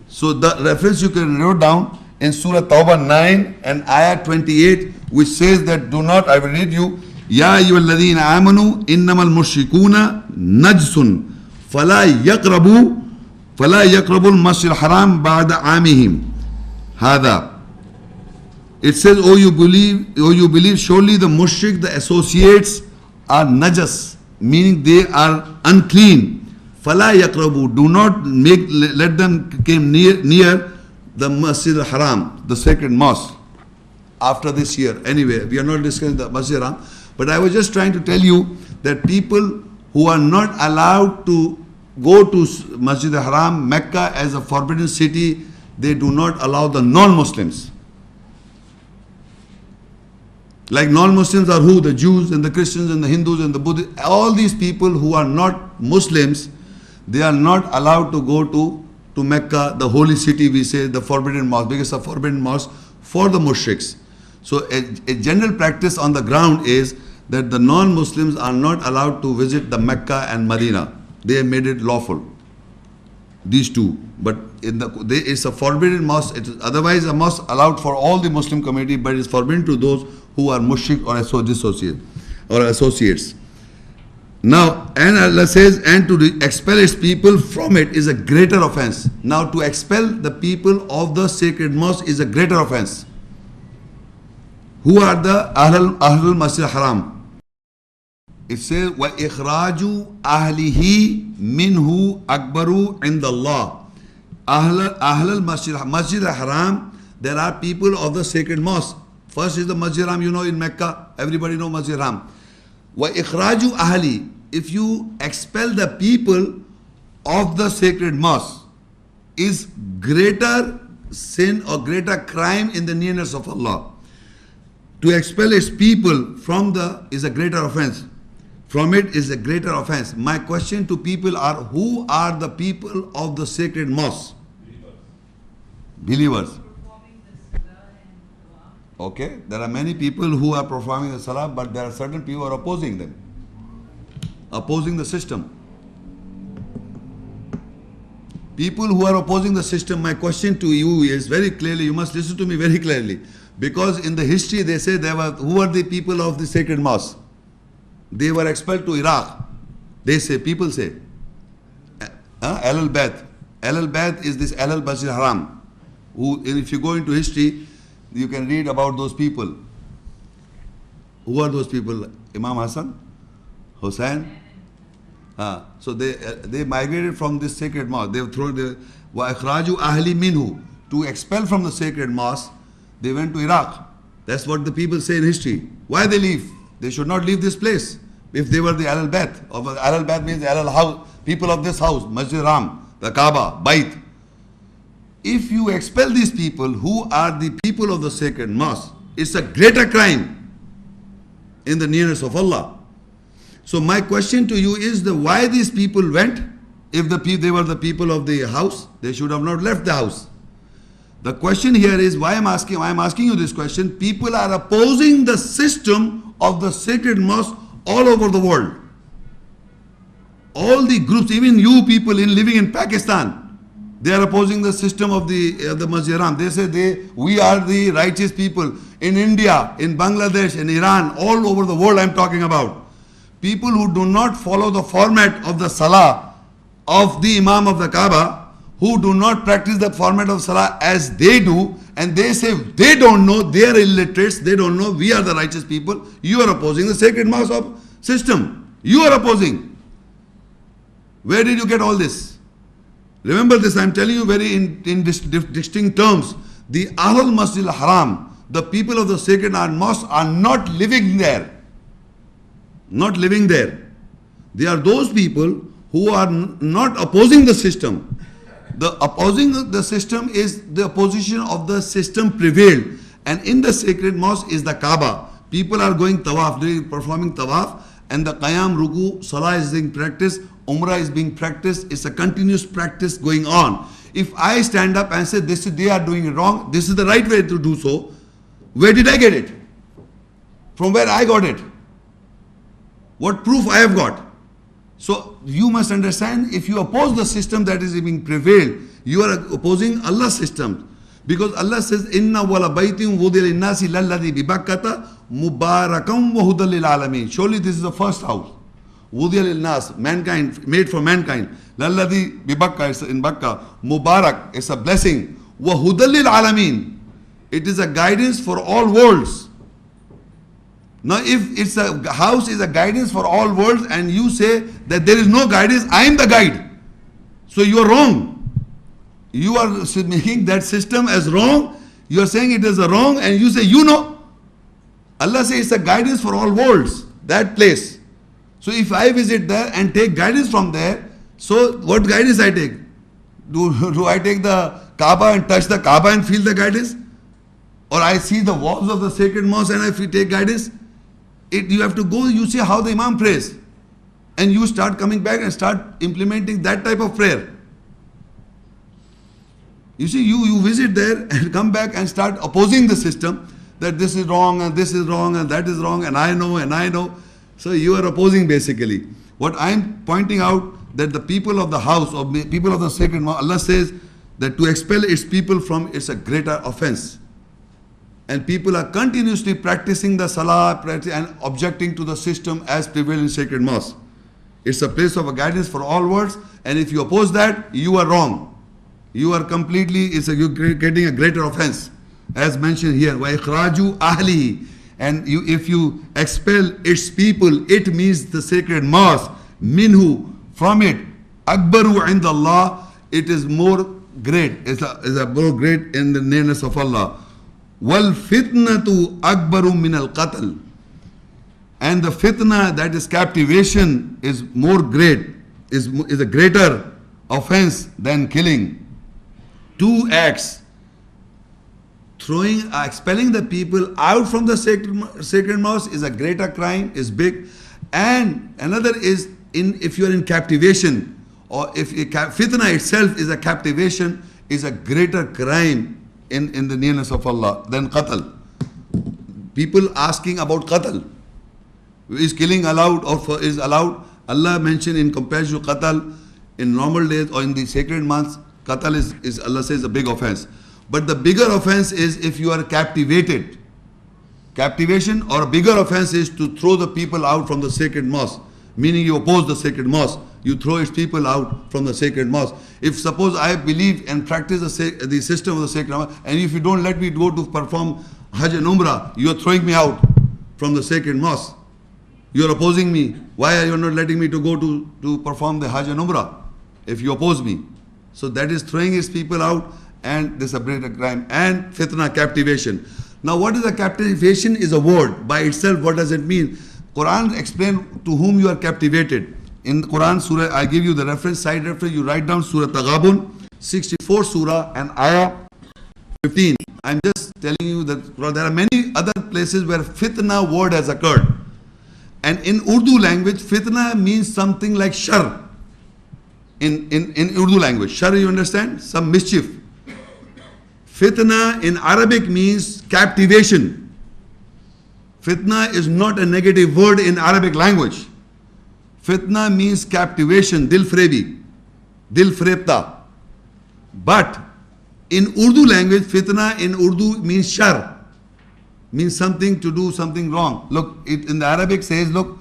So the reference you can note down in Surah At-Tauba 9 and Ayat 28, which says that do not, I will read you, Ya ayyuha allatheena amanooinnama almushrikoona najasun fala yaqrabooalmasjida alharama baAAda AAamihim hatha. It says, oh you believe, surely the mushrik, the associates are najas, meaning they are unclean. Fala yaqrabu, do not let them come near the Masjid al-Haram, the sacred mosque, after this year. Anyway, we are not discussing the Masjid al-Haram, but I was just trying to tell you that people who are not allowed to go to Masjid al-Haram, Mecca as a forbidden city, they do not allow the non-Muslims. Like non-Muslims are who? The Jews and the Christians and the Hindus and the Buddhists. All these people who are not Muslims, they are not allowed to go to Mecca, the holy city, we say, the forbidden mosque, because it's a forbidden mosque for the mushriks. So a general practice on the ground is that the non-Muslims are not allowed to visit the Mecca and Medina. They have made it lawful, these two. But it's a forbidden mosque. It is otherwise a mosque allowed for all the Muslim community, but it's forbidden to those who are mushrik or associates. Now, and Allah says, and to expel its people from it is a greater offense. Now, to expel the people of the sacred mosque is a greater offense. Who are the Ahlul Masjid Haram? It says, وَإِخْرَاجُ أَهْلِهِ مِنْهُ أَكْبَرُ عِنْدَ اللَّهِ. Ahlul Masjid Haram, there are people of the sacred mosque. First is the Masjid Haram, you know, in Mecca. Everybody know Masjid Haram. وَإِخْرَاجُ أَهْلِ. If you expel the people of the sacred mosque, is greater sin or greater crime in the nearness of Allah. To expel its people from is a greater offense. From it is a greater offense. My question to people are, who are the people of the sacred mosque? Believers. Okay, there are many people who are performing the salah, but there are certain people who are opposing them, opposing the system. People who are opposing the system, my question to you is very clearly, you must listen to me very clearly, because in the history they say who are the people of the sacred mosque? They were expelled to Iraq. They say, people say, Al-Bayt. Al-Bayt is this Al-Masjid Haram. Who, if you go into history, you can read about those people. Who are those people? Imam Hassan? Hussain? So they migrated from this sacred mosque. They thrown the وَإِخْرَاجُ أَهْلِ مِنْهُ. To expel from the sacred mosque, they went to Iraq. That's what the people say in history. Why they leave? They should not leave this place. If they were the Al-Bayt, Al-Bayt means Al-House, people of this house, Masjid Ram, the Kaaba, Bayt. If you expel these people who are the people of the sacred mosque, it's a greater crime in the nearness of Allah. So my question to you is why these people went? If they were the people of the house, they should have not left the house. The question here is why I'm asking you this question. People are opposing the system of the sacred mosque all over the world. All the groups, even you people living in Pakistan, they are opposing the system of the Masjid Haram. They say we are the righteous people. In India, in Bangladesh, in Iran, all over the world I'm talking about. People who do not follow the format of the salah of the Imam of the Kaaba, who do not practice the format of salah as they do, and they say they don't know, they are illiterates, they don't know, we are the righteous people. You are opposing the sacred mosque of system. You are opposing. Where did you get all this? Remember this, I am telling you very in distinct terms. The Ahlul Masjid al-Haram, the people of the sacred mosque are not living there. Not living there. They are those people who are not opposing the system. The opposing the system is the opposition of the system prevailed. And in the sacred mosque is the Kaaba. People are going tawaf, they are performing tawaf, and the qiyam, ruku, salah is being practiced, umrah is being practiced. It's a continuous practice going on. If I stand up and say they are doing it wrong, this is the right way to do so, where did I get it? From where I got it? What proof I have got? So you must understand, if you oppose the system that is being prevailed, You are opposing Allah's system. Because Allah says, Inna wala baytin wudil innasi lalladhi bibakkata mubarakam wa hudal lil alamin. Surely this is the first house. Wudil nas, mankind, made for mankind. Lalladhi bibakka, is in Bakka. Mubarak, is a blessing. Wa hudal lil alamin. It is a guidance for all worlds. Now if it's a house is a guidance for all worlds and you say that there is no guidance, I am the guide. So you are wrong. You are making that system as wrong. You are saying it is a wrong and you say you know. Allah says it's a guidance for all worlds. That place. So if I visit there and take guidance from there, so what guidance I take? Do I take the Kaaba and touch the Kaaba and feel the guidance? Or I see the walls of the sacred mosque and I take guidance? You have to go, you see how the Imam prays. And you start coming back and start implementing that type of prayer. You see, you visit there and come back and start opposing the system that this is wrong and this is wrong and that is wrong and I know and I know. So you are opposing basically. What I am pointing out that the people of the house or people of the sacred mosque, Allah says that to expel its people from it's a greater offense. And people are continuously practicing the salah and objecting to the system as prevail in sacred mosque. It's a place of a guidance for all worlds, and if you oppose that, you are wrong. You are completely, you're getting a greater offense. As mentioned here, وَإِخْرَاجُ and if you expel its people, it means the sacred mosque, minhu, from it, akbaru inda Allah, it is more great, is a more great in the nearness of Allah. Wal fitnatu akbaru min al qatl, and the fitna, that is captivation, is more great, is a greater offense than killing. Two acts, expelling the people out from the sacred mosque is a greater crime, is big, and another is if you are in captivation, or if fitna itself is a captivation, is a greater crime in the nearness of Allah than qatl. People asking about qatl, is killing allowed or is allowed? Allah mentioned in comparison to qatl in normal days or in the sacred months, qatl is Allah says a big offense. But the bigger offense is if you are captivated. Captivation, or a bigger offense is to throw the people out from the sacred mosque. Meaning you oppose the sacred mosque. You throw its people out from the sacred mosque. If suppose I believe and practice the system of the sacred mosque, and if you don't let me go to perform Hajj and Umrah, you are throwing me out from the sacred mosque. You are opposing me. Why are you not letting me to go to perform the Hajj and Umrah if you oppose me? So that is throwing his people out, and this is a greater crime. And fitna, captivation. Now what is a captivation? Is a word by itself. What does it mean? Quran explain to whom you are captivated. In Quran Surah, I give you the reference, side reference, you write down Surah At-Tauba, 64 Surah and Ayat 15. I'm just telling you that there are many other places where fitna word has occurred. And in Urdu language, fitna means something like shar. In Urdu language, shar, you understand? Some mischief. Fitna in Arabic means captivation. Fitna is not a negative word in Arabic language. Fitna means captivation, dil frebi, dil frebta. But in Urdu language, fitna in Urdu means shar, means something to do something wrong. Look, it in the Arabic says, look,